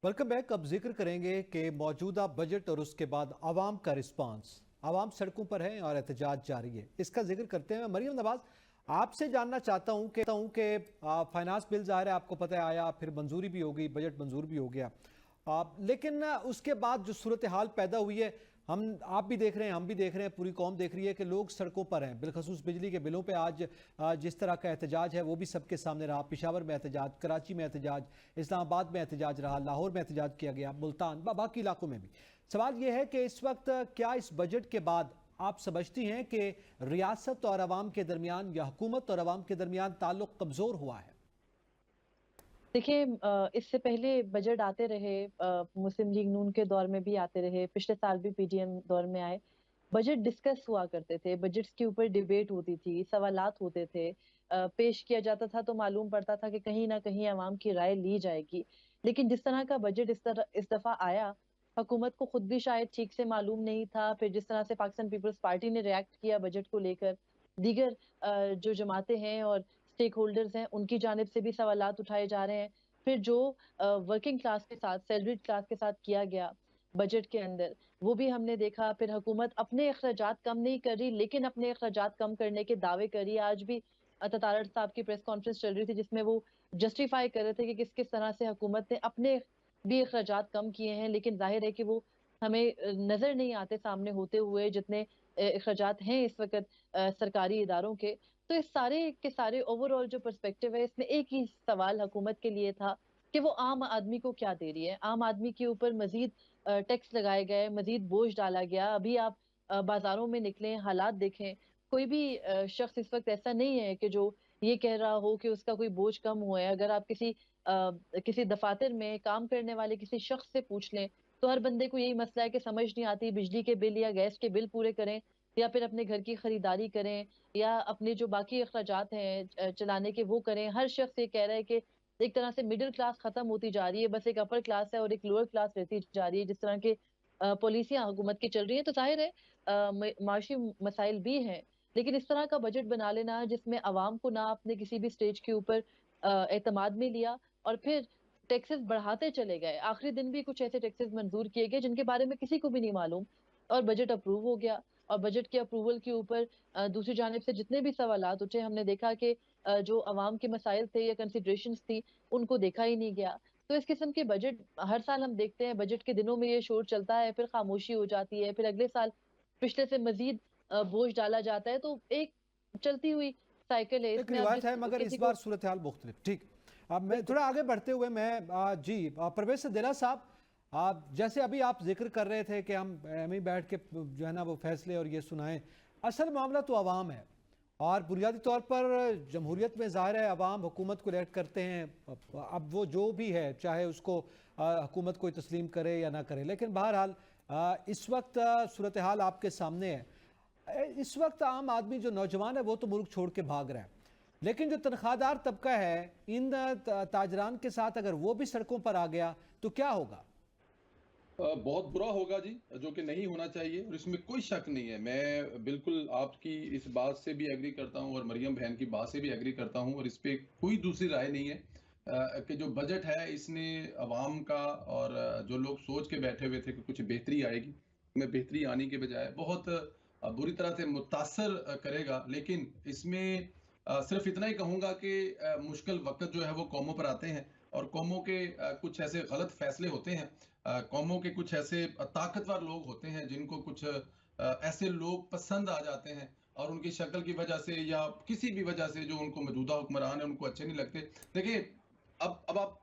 Welcome back. अब जिक्र करेंगे कि मौजूदा बजट और उसके बाद आवाम का रिस्पांस। आवाम सड़कों पर है और एहतजाज जारी है। इसका जिक्र करते हैं मरियम नवाज, आपसे जानना चाहता हूं कि फाइनेंस बिल ज़ाहिर है आपको पता है आया, फिर मंजूरी भी हो गई, बजट मंजूर भी हो गया। लेकिन उसके बाद जो सूरत हाल पैदा हुई है, आप भी देख रहे हैं, हम भी देख रहे हैं, पूरी कौम देख रही है कि लोग सड़कों पर हैं। बिलखसूस बिजली के बिलों पे आज जिस तरह का एहतजाज है वो भी सबके सामने रहा। पेशावर में एहतजाज, कराची में एहतजाज, इस्लामाबाद में एहतजाज रहा, लाहौर में एहतजाज किया गया, मुल्तान, बाकी इलाकों में भी। सवाल ये है कि इस वक्त क्या इस बजट के बाद आप समझती हैं कि रियासत और अवाम के दरमियान या हुकूमत और अवाम के दरमियान ताल्लुक कमज़ोर हुआ है? देखिए, इससे पहले बजट आते रहे, मुस्लिम लीग नून के दौर में भी आते रहे, पिछले साल भी पीडीएम दौर में आए। बजट डिस्कस हुआ करते थे, बजट्स के ऊपर डिबेट होती थी, सवालात होते थे, पेश किया जाता था तो मालूम पड़ता था कि कहीं ना कहीं अवाम की राय ली जाएगी। लेकिन जिस तरह का बजट इस दफा आया, हुकूमत को खुद भी शायद ठीक से मालूम नहीं था। फिर जिस तरह से पाकिस्तान पीपल्स पार्टी ने रिएक्ट किया बजट को लेकर, दीगर जो जमातें हैं और स्टेक होल्डर्स हैं, उनकी जानिब से भी सवालात उठाए जा रहे हैं। फिर जो वर्किंग क्लास के साथ, सैलरीड क्लास के साथ किया गया बजट के अंदर, वो भी हमने देखा। फिर हुकूमत अपने अखराजात कम नहीं कर रही, लेकिन अपने अखराजात कम करने के दावे कर रही है। आज भी ततारड़ साहब की प्रेस कॉन्फ्रेंस चल रही थी, जिसमें वो जस्टिफाई कर रहे थे कि किस किस तरह से हुकूमत ने अपने भी अखराजात कम किए हैं। लेकिन जाहिर है कि वो हमें नजर नहीं आते सामने होते हुए, जितने अखराजात हैं इस वक्त सरकारी इदारों के। तो इस सारे के सारे ओवरऑल जो पर्सपेक्टिव है, इसमें एक ही सवाल हुकूमत के लिए था कि वो आम आदमी को क्या दे रही है। आम आदमी के ऊपर मजीद टैक्स लगाए गए, मजीद बोझ डाला गया। अभी आप बाजारों में निकलें, हालात देखें, कोई भी शख्स इस वक्त ऐसा नहीं है कि जो ये कह रहा हो कि उसका कोई बोझ कम हुआ है। अगर आप किसी दफातर में काम करने वाले किसी शख्स से पूछ लें, तो हर बंदे को यही मसला है कि समझ नहीं आती, बिजली के बिल या गैस के बिल पूरे करें, या फिर अपने घर की खरीदारी करें, या अपने जो बाकी अखराजात हैं चलाने के, वो करें। हर शख्स ये कह रहा है कि एक तरह से मिडिल क्लास खत्म होती जा रही है, बस एक अपर क्लास है और एक लोअर क्लास रहती जा रही है। जिस तरह के पॉलिसियां हुकूमत की चल रही हैं, तो जाहिर है माशी मसाइल भी हैं। लेकिन इस तरह का बजट बना लेना जिसमें अवाम को ना अपने किसी भी स्टेज के ऊपर एतमाद में लिया, और फिर टैक्सेस बढ़ाते चले गए। आखिरी दिन भी कुछ ऐसे टैक्सेस मंजूर किए गए जिनके बारे में किसी को भी नहीं मालूम, और बजट अप्रूव हो गया। और बजट के अप्रूवल के ऊपर दूसरी जानिब से जितने भी सवालात उठे, हमने देखा कि जो अवाम के मसाइल थे या कंसिडरेशंस थी, उनको देखा ही नहीं गया। तो इस किस्म के बजट हर साल हम देखते हैं, बजट के दिनों में ये शोर चलता है, फिर खामोशी हो जाती है, फिर अगले साल पिछले से मजीद बोझ डाला जाता है। तो एक चलती हुई साइकिल है एक इसमें। अब रिवायत जिस है, मगर इस किसी बार को सूरत हाल मुख्तलिफ। ठीक, अब मैं बिल्कुल थोड़ा आगे बढ़ते हुए मैं परवेज सदेला साहब, आप जैसे अभी आप जिक्र कर रहे थे कि हम एम बैठ के जो है ना वो फैसले और ये सुनाएं, असल मामला तो अवाम है। और बुनियादी तौर पर जमहूरियत में ज़ाहिर है अवाम हुकूमत को इलेक्ट करते हैं। अब वो जो भी है, चाहे उसको हुकूमत कोई तस्लीम करे या ना करे, लेकिन बहरहाल इस वक्त सूरत हाल आपके सामने है। इस वक्त आम आदमी जो नौजवान है वो तो मुल्क छोड़ के भाग रहा है, लेकिन जो तनख्वाहदार तबका है, इन ताजरान के साथ अगर वो भी सड़कों पर आ गया तो क्या होगा? बहुत बुरा होगा जी, जो कि नहीं होना चाहिए और इसमें कोई शक नहीं है। मैं बिल्कुल आपकी इस बात से भी एग्री करता हूं और मरियम बहन की बात से भी एग्री करता हूं, और इस पे कोई दूसरी राय नहीं है कि जो बजट है इसने अवाम का और जो लोग सोच के बैठे हुए थे कि कुछ बेहतरी आएगी, में बेहतरी आने के बजाय बहुत बुरी तरह से मुतासर करेगा। लेकिन इसमें सिर्फ इतना ही कहूंगा कि मुश्किल वक्त जो है वो कौमों पर आते हैं, और कौमों के कुछ ऐसे गलत फैसले होते हैं। कौमों के कुछ ऐसे ताकतवर लोग होते हैं जिनको कुछ ऐसे लोग पसंद आ जाते हैं, और उनकी शक्ल की वजह से या किसी भी वजह से जो उनको मौजूदा हुक्मरान है उनको अच्छे नहीं लगते। देखिए, अब आप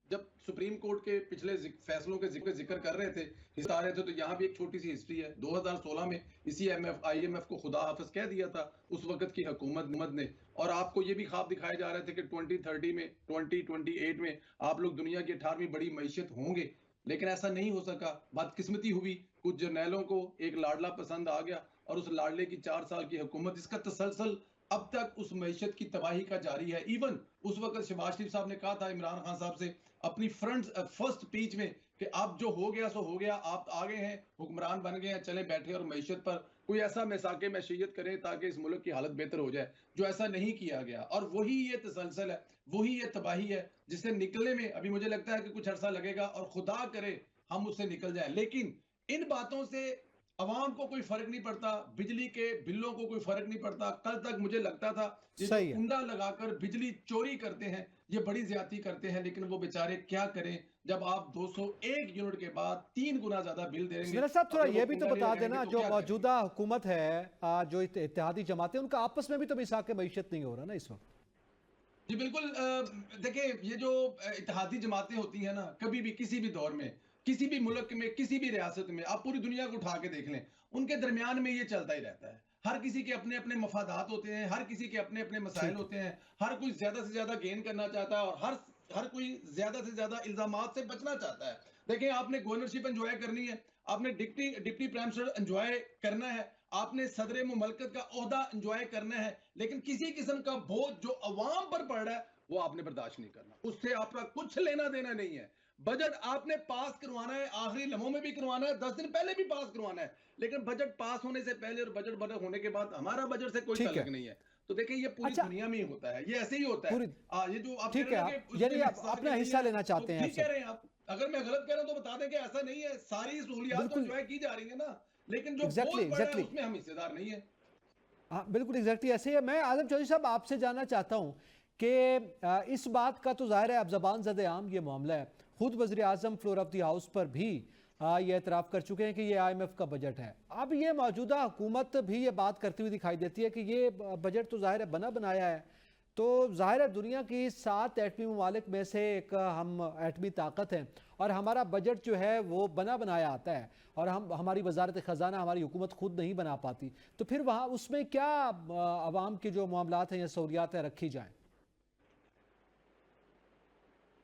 जब सुप्रीम कोर्ट के पिछले फैसलों के जिक्र कर रहे थे, हिस्सा रहे थे, तो यहाँ भी एक छोटी सी हिस्ट्री है। 2016 में इसी आईएमएफ को खुदा हाफिज कह दिया था उस वक्त की हुकूमत ने, और आपको ये भी ख्वाब दिखाए जा रहे थे कि 2030 में, 2028 में आप लोग दुनिया की 18वीं बड़ी मईशत होंगे। लेकिन ऐसा नहीं हो सका। बदकिस्मती हुई, कुछ जर्नैलों को एक लाडला पसंद आ गया, और उस लाडले की 4 साल की हुकूमत, इसका तसलसल अब तक उस मईशत की तबाही का जारी है। इवन उस वक्त शहबाज शरीफ साहब ने कहा था इमरान खान साहब से अपनी फर्स्ट स्पीच में कि अब जो हो गया सो हो गया, आप आ गए हैं, हुक्मरान बन गए हैं, चले बैठे और मईशत पर کوئی ایسا میثاق معیشت کریں تاکہ اس ملک کی حالت بہتر ہو جائے، جو ایسا نہیں کیا گیا، اور وہی یہ تسلسل ہے، وہی یہ تباہی ہے جس سے نکلنے میں ابھی مجھے لگتا ہے کہ کچھ عرصہ لگے گا، اور خدا کرے ہم اس سے نکل جائیں۔ لیکن ان باتوں سے عوام کو کوئی فرق نہیں پڑتا، بجلی کے بلوں کو کوئی فرق نہیں پڑتا۔ کل تک مجھے لگتا تھا یہ جو صحیح ہے۔ کنڈا لگا کر بجلی چوری کرتے ہیں یہ بڑی زیادتی کرتے ہیں، لیکن وہ بیچارے کیا کریں جب آپ 201 یونٹ کے بعد 3 گنا زیادہ بل دیں گے۔ سنیرا صاحب تھوڑا اگر وہ یہ بھی تو کنڈا نہیں بتا لگائیں گے دینا، تو جو کیا کریں؟ موجودہ حکومت ہے، جو اتحادی جماعتیں، ان کا آپس میں بھی تو میثاق معیشت نہیں ہو رہا نا اس وقت۔ جی بالکل، دیکھیں یہ جو اتحادی جماعتیں ہوتی ہیں نا، کبھی بھی کسی بھی دور میں کسی بھی ملک میں کسی بھی ریاست میں، آپ پوری دنیا کو اٹھا کے دیکھ لیں، ان کے درمیان میں یہ چلتا ہی رہتا ہے۔ ہر کسی کے اپنے اپنے مفادات ہوتے ہیں، ہر کسی کے اپنے اپنے مسائل ٹھیک ہے۔ ہوتے ہیں، ہر کوئی زیادہ سے زیادہ گین کرنا چاہتا ہے، اور ہر کوئی زیادہ سے زیادہ الزامات سے بچنا چاہتا ہے۔ دیکھیں آپ نے گورنرشپ انجوائے کرنی ہے، آپ نے ڈپٹی پرائم منسٹر انجوائے کرنا ہے، آپ نے صدر مملکت کا عہدہ انجوائے کرنا ہے، لیکن کسی قسم کا بوجھ جو عوام پر پڑ رہا ہے وہ آپ نے برداشت نہیں کرنا، اس سے آپ کا کچھ لینا دینا نہیں ہے۔ بجٹ آپ نے پاس کروانا ہے، آخری لمحوں میں بھی کروانا ہے، 10 دن پہلے بھی پاس کروانا ہے، لیکن بجٹ پاس ہونے سے پہلے اور بجٹ بنا ہونے کے بعد ہمارا بجٹ سے کوئی ٹھیک ہے۔ تعلق نہیں ہے۔ تو دیکھیں یہ پوری اچھا، دنیا میں ہی ہوتا ہے، یہ ایسے ہی ہوتا ہے۔ پوری یہ جو آپ کہہ ٹھیک رہے ہے، ہیں نا آپ کہ اس یعنی میں آپ میثاق اپنا نہیں حصہ ہے، لینا تو چاہتے ہیں آپ ٹھیک کہہ سب۔ رہے ہیں آپ۔ اگر میں غلط کہہ رہا ہوں تو بتا دیں کہ ایسا نہیں ہے، ساری سہولیات تو بالکل انجوائے کی جا رہی ہیں نا، لیکن جو ایگزیکٹلی بوجھ پڑ رہا ہے ایگزیکٹلی اس میں ہم حصے دار نہیں ہیں۔ ہاں بالکل ایگزیکٹلی ایسے ہی ہے۔ میں اعظم چودھری صاحب آپ سے جاننا چاہتا ہوں کہ اس بات کا تو ظاہر ہے اب زبان زد عام یہ معاملہ ہے، خود وزیر اعظم فلور آف دی ہاؤس پر بھی یہ اعتراف کر چکے ہیں کہ یہ IMF کا بجٹ ہے۔ اب یہ موجودہ حکومت بھی یہ بات کرتی ہوئی دکھائی دیتی ہے کہ یہ بجٹ تو ظاہر ہے بنا بنایا ہے، تو ظاہر ہے دنیا کی 7 ایٹمی ممالک میں سے ایک ہم ایٹمی طاقت ہیں، اور ہمارا بجٹ جو ہے وہ بنا بنایا آتا ہے، اور ہماری وزارت خزانہ، ہماری حکومت خود نہیں بنا پاتی، تو پھر وہاں اس میں کیا عوام کے جو معاملات ہیں یا سہولیات ہیں رکھی جائیں؟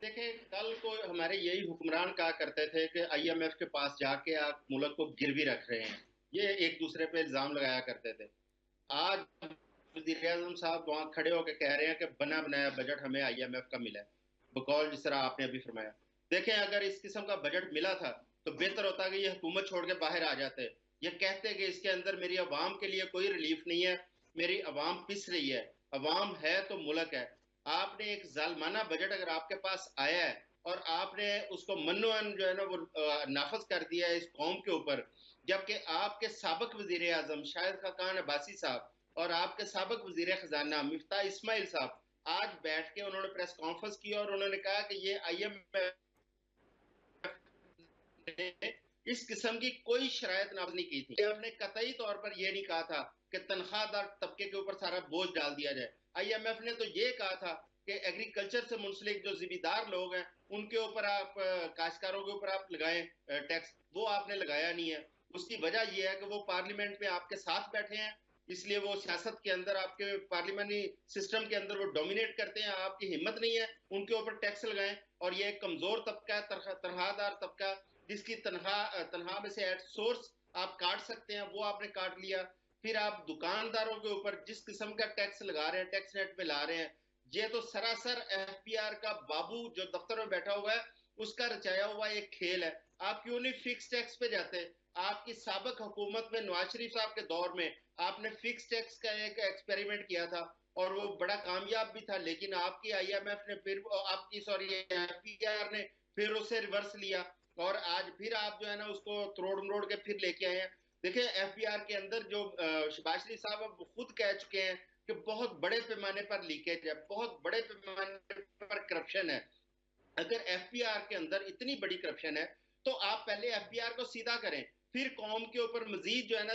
دیکھیں کل کو ہمارے یہی حکمران کہا کرتے تھے کہ IMF کے پاس جا کے آپ ملک کو گروی رکھ رہے ہیں، یہ ایک دوسرے پہ الزام لگایا کرتے تھے۔ آج وزیر اعظم صاحب وہاں کھڑے ہو کے کہہ رہے ہیں کہ بنا بنایا بجٹ ہمیں IMF کا ملا ہے، بقول جس طرح آپ نے ابھی فرمایا۔ دیکھیں اگر اس قسم کا بجٹ ملا تھا تو بہتر ہوتا کہ یہ حکومت چھوڑ کے باہر آ جاتے، یہ کہتے کہ اس کے اندر میری عوام کے لیے کوئی ریلیف نہیں ہے، میری عوام پس رہی ہے، عوام ہے تو ملک ہے۔ آپ نے ایک ظالمانہ بجٹ اگر آپ کے پاس آیا ہے اور آپ نے اس کو منوان جو ہے نا وہ نافذ کر دیا ہے اس قوم کے اوپر، جبکہ آپ کے سابق وزیر اعظم شاہد خاقان عباسی صاحب اور آپ کے سابق وزیر خزانہ مفتاح اسماعیل صاحب آج بیٹھ کے انہوں نے پریس کانفرنس کی اور انہوں نے کہا کہ یہ IMF نے اس قسم کی کوئی شرائط نافذ نہیں کی تھی۔ ہم نے قطعی طور پر یہ نہیں کہا تھا کہ تنخواہ دار طبقے کے اوپر سارا بوجھ ڈال دیا جائے۔ IMF نے تو یہ کہا تھا کہ ایگریکلچر سے منسلک جو ذمہ لوگ ہیں ان کے اوپر آپ کاشتکاروں کے اوپر آپ لگائیں ٹیکس، وہ آپ نے لگایا نہیں ہے۔ اس کی وجہ یہ ہے کہ وہ پارلیمنٹ میں آپ کے ساتھ بیٹھے ہیں، اس لیے وہ سیاست کے اندر آپ کے پارلیمنٹری سسٹم کے اندر وہ ڈومینیٹ کرتے ہیں، آپ کی ہمت نہیں ہے ان کے اوپر ٹیکس لگائیں۔ اور یہ ایک کمزور طبقہ ہے، تنخواہ دار طبقہ، جس کی تنخواہ میں سے ایٹ سورس آپ کاٹ سکتے ہیں وہ آپ نے کاٹ لیا۔ پھر آپ دکانداروں کے اوپر جس قسم کا ٹیکس لگا رہے ہیں، ٹیکس ریٹ پہ لا رہے ہیں، یہ تو سراسر FBR کا بابو جو دفتر میں بیٹھا ہوا ہے اس کا رچایا ہوا ایک کھیل ہے۔ آپ کیوں نہیں فکس ٹیکس پہ جاتے؟ آپ کی سابق حکومت میں نواز شریف صاحب کے دور میں آپ نے فکس ٹیکس کا ایک ایکسپیریمنٹ کیا تھا اور وہ بڑا کامیاب بھی تھا، لیکن آپ کی IMF نے پھر آپ کی FBR نے پھر اسے ریورس لیا اور آج پھر آپ جو ہے نا اس کو تروڑ مروڑ کے پھر لے کے آئے ہیں۔ دیکھیں FBR کے اندر جو شہباز شریف صاحب خود کہہ چکے ہیں کہ بہت بڑے پیمانے پر لیکیج ہے، بہت بڑے پیمانے پر کرپشن ہے۔ اگر FBR کے اندر اتنی بڑی کرپشن ہے تو آپ پہلے FBR کو سیدھا کریں، پھر قوم کے اوپر مزید جو ہے نا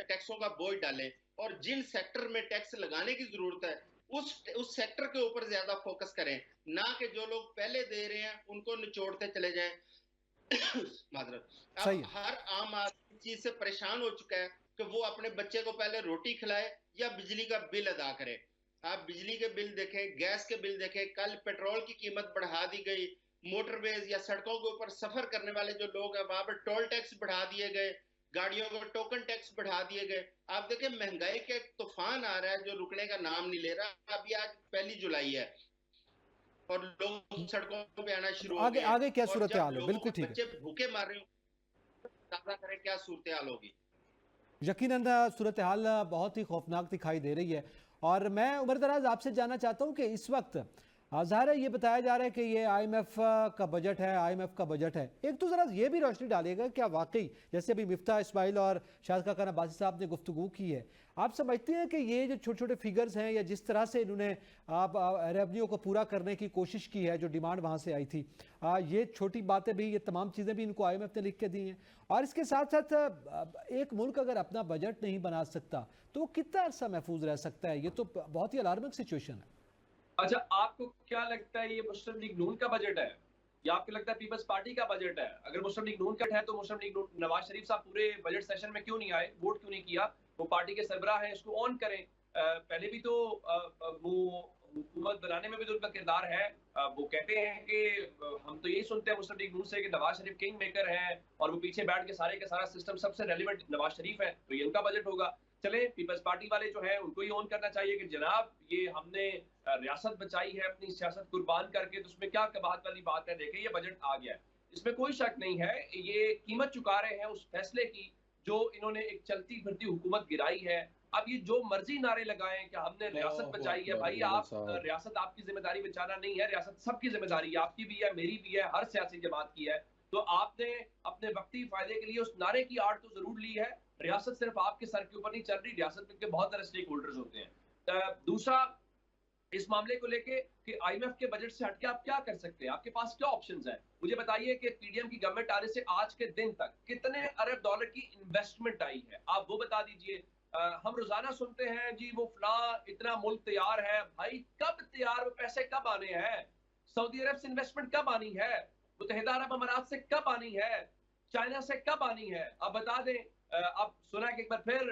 ٹیکسوں کا بوجھ ڈالیں، اور جن سیکٹر میں ٹیکس لگانے کی ضرورت ہے اس سیکٹر کے اوپر زیادہ فوکس کریں، نہ کہ جو لوگ پہلے دے رہے ہیں ان کو نچوڑتے چلے جائیں۔ معذرت، اب صحیح ہے۔ ہر عام آدمی چیز سے پریشان ہو چکا ہے کہ وہ اپنے بچے کو پہلے روٹی کھلائے یا بجلی کا بل ادا کرے۔ آپ بجلی کے بل دیکھیں، گیس کے بل دیکھیں، کل پیٹرول کی قیمت بڑھا دی گئی، موٹر ویز یا سڑکوں کے اوپر سفر کرنے والے جو لوگ ہیں وہاں پر ٹول ٹیکس بڑھا دیے گئے، گاڑیوں کو ٹوکن ٹیکس بڑھا دیے گئے۔ آپ دیکھیں مہنگائی کے ایک طوفان آ رہا ہے جو رکنے کا نام نہیں لے رہا۔ ابھی آج 1 جولائی ہے اور لوگ سڑکوں پہ آنا شروع ہو گئے ہیں، آگے کیا اور صورتحال جب ہو؟ لوگوں بالکل کے ٹھیک ہے۔ بچے بھوکے مار رہے ہوں تازہ کریں کیا صورتحال ہوگی۔ यकीनन सूरत हाल बहुत ही खौफनाक दिखाई दे रही है। और मैं उमर दराज आपसे जानना चाहता हूँ कि इस वक्त ज़ाहिर है ये बताया जा रहा है कि ये IMF का बजट है, IMF का बजट है। एक तो ज़रा ये भी रोशनी डालिएगा क्या वाकई जैसे अभी मिफ्ता इस्माइल और शाहिद खान अब्बासी साहब ने गुफ्तगू की है, आप समझते हैं कि ये जो छोटे छोटे फिगर्स हैं या जिस तरह से इन्होंने रेवेन्यू को पूरा करने की कोशिश की है, जो डिमांड वहाँ से आई थी, ये छोटी बातें भी, ये तमाम चीज़ें भी इनको IMF ने लिख के दी हैं। और इसके साथ साथ एक मुल्क अगर अपना बजट नहीं बना सकता तो वो कितना अर्सा महफूज रह सकता है? ये तो बहुत ही अलार्मिंग सिचुएशन है। अच्छा, आपको क्या लगता है ये मुस्लिम लीग नून का बजट है या आपको लगता है पीपल्स पार्टी का बजट है? अगर मुस्लिम लीग नून का है तो मुस्लिम लीग नून, नवाज शरीफ साहब पूरे बजट सेशन में क्यों नहीं आए, वोट क्यों नहीं किया? वो पार्टी के सरबराह हैं, इसको ऑन करें। पहले भी तो वो हुकूमत बनाने में भी तो उनका किरदार है। वो कहते हैं कि हम तो यही सुनते हैं मुस्लिम लीग नून से कि नवाज शरीफ किंग मेकर है और वो पीछे बैठ के सारे का सारा सिस्टम सबसे रेलिवेंट नवाज शरीफ है, तो ये उनका बजट होगा। चले पीपल्स पार्टी वाले जो है उनको ही ऑन करना चाहिए कि जनाब ये हमने रियासत बचाई है अपनी सियासत कुर्बान करके, तो उसमें क्या कबात वाली बात है, देखें ये बजट आ गया है, इसमें कोई शक नहीं है। ये कीमत चुका रहे हैं उस फैसले की जो इन्होंने एक चलती फिरती हुकूमत गिराई है। अब ये जो मर्जी नारे लगाएं कि हमने रियासत बचाई है, भाई आप रियासत आपकी जिम्मेदारी बचाना नहीं है, रियासत सबकी जिम्मेदारी है, आपकी भी है, मेरी भी है, हर सियासी जमात की है। तो आपने अपने वक्ती फायदे के लिए उस नारे की आड़ तो जरूर ली है। रियासत सिर्फ आपके सर के ऊपर नहीं चल रही, रियासत में के बहुत सारे स्टेक होल्डर्स होते हैं। दूसरा, इस मामले को लेके कि IMF के बजट से हटके आप क्या कर सकते हैं, आपके पास क्या ऑप्शंस हैं? मुझे बताइए कि PDM की गवर्नमेंट आने से आज के दिन तक कितने अरब डॉलर की इन्वेस्टमेंट आई है, आप वो बता दीजिए। हम रोजाना सुनते हैं जी वो फला इतना मुल्क तैयार है, भाई कब तैयार, वो पैसे कब आने हैं? सऊदी अरब से इन्वेस्टमेंट कब आनी है? मुत्तहिदा अरब अमारात से कब आनी है? चाइना से कब आनी है? आप बता दें। अब सुना कि एक बार फिर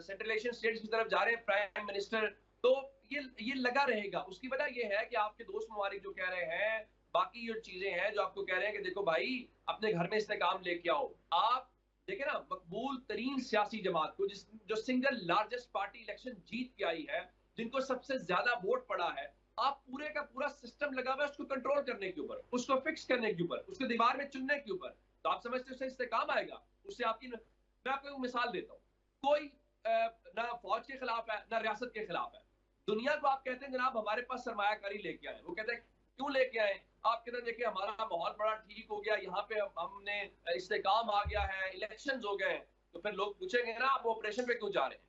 सेंट्रल एशियन स्टेट्स की तरफ जा रहे हैं प्राइम मिनिस्टर, तो ये लगा रहेगा। उसकी वजह ये है कि आपके दोस्त ममालिक जो कह रहे हैं, बाकी जो चीजें हैं जो आपको कह रहे हैं कि देखो भाई अपने घर में इस्तेकाम लेके आओ। आप देखें ना, मकबूल तरीन सियासी जमात को जो सिंगल लार्जेस्ट पार्टी इलेक्शन जीत के आई है, जिनको सबसे ज्यादा वोट पड़ा है, आप पूरे का पूरा सिस्टम लगा हुआ है उसको कंट्रोल करने के ऊपर, उसको फिक्स करने के ऊपर, उसको दीवार में चुनने के ऊपर। तो आप समझते हो उससे इस्तेकाम आएगा? उससे आपकी, मैं आपको एक मिसाल देता हूँ, कोई ना फौज के खिलाफ है ना रियासत के खिलाफ है। दुनिया को आप कहते हैं जनाब हमारे पास सरमायाकारी लेके आए, वो कहते हैं क्यों लेके आए? आप कहते हैं देखिए हमारा माहौल बड़ा ठीक हो गया, यहाँ पे हमने इस्तेकाम आ गया है, इलेक्शंस हो गए। तो फिर लोग पूछेंगे ना आप ऑपरेशन पे क्यों जा रहे हैं?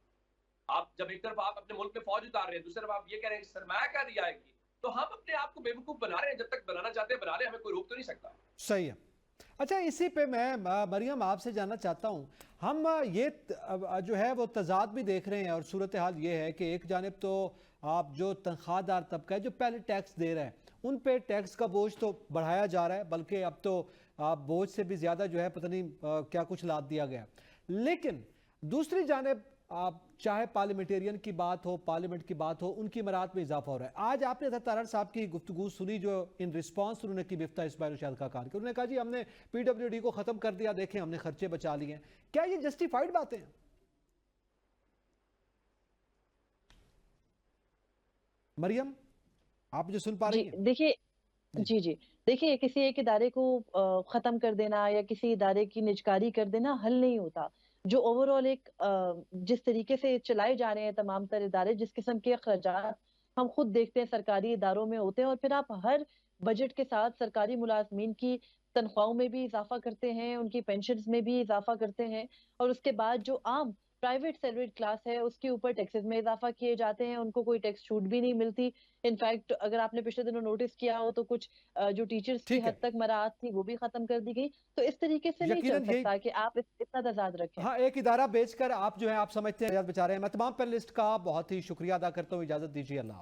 आप जब एक तरफ आप अपने मुल्क में फौज उतार रहे हैं, दूसरी तरफ आप ये कह रहे हैं सरमायाकारी आएगी, तो हम अपने आप को बेवकूफ बना रहे हैं। जब तक बनाना चाहते हैं बना रहे हैं, हमें कोई रोक तो नहीं सकता। सही है। अच्छा, इसी पे मैं मरियम आपसे जानना चाहता हूँ, हम ये जो है वो तजाद भी देख रहे हैं और सूरत हाल ये है कि एक जानिब तो आप जो तनख्वाहदार तबका है जो पहले टैक्स दे रहा है उन पे टैक्स का बोझ तो बढ़ाया जा रहा है, बल्कि अब तो बोझ से भी ज़्यादा जो है पता नहीं क्या कुछ लाद दिया गया। लेकिन दूसरी जानिब आप चाहे पार्लियामेंटेरियन की बात हो, पार्लियामेंट की बात हो, उनकी मरात में इजाफा हो रहा है। आज आपने तारड़ साहब की गुफ्तगू सुनी जो इन रिस्पांस उन्होंने की मिफ्ता इस्माइल शाहिद खान के, उन्होंने कहा जी हमने PWD को ख़त्म कर दिया, देखें हमने खर्चे बचा लिए हैं। क्या ये जस्टिफाइड बातें हैं? मरियम, आप मुझे सुन पा रही हैं? देखिए जी देखिए, किसी एक इदारे को खत्म कर देना या किसी इदारे की निजकारी कर देना हल नहीं होता। जो ओवरऑल एक जिस तरीके से चलाए जा रहे हैं तमाम तर इदारे, जिस किस्म के अखराजात हम खुद देखते हैं सरकारी इदारों में होते हैं, और फिर आप हर बजट के साथ सरकारी मुलाजमीन की तनख्वाहों में भी इजाफा करते हैं, उनकी पेंशन्स में भी इजाफा करते हैं, और उसके बाद जो आम प्राइवेट सैलरीड क्लास है उसके ऊपर टैक्सेस में इजाफा किए जाते हैं, उनको कोई टैक्स छूट भी नहीं मिलती। इनफैक्ट अगर आपने पिछले दिनों नोटिस किया हो तो कुछ जो टीचर्स की हद तक मराहत थी वो भी खत्म कर दी गई। तो इस तरीके से नहीं चल सकता कि आप इतना तजाद रखें। हाँ, एक इदारा बेचकर आप जो है आप समझते हैं बचा रहे हैं। मैं तमाम पैनलिस्ट का बहुत ही शुक्रिया अदा करता हूँ, इजाजत दीजिए, अल्लाह हाफ़िज़।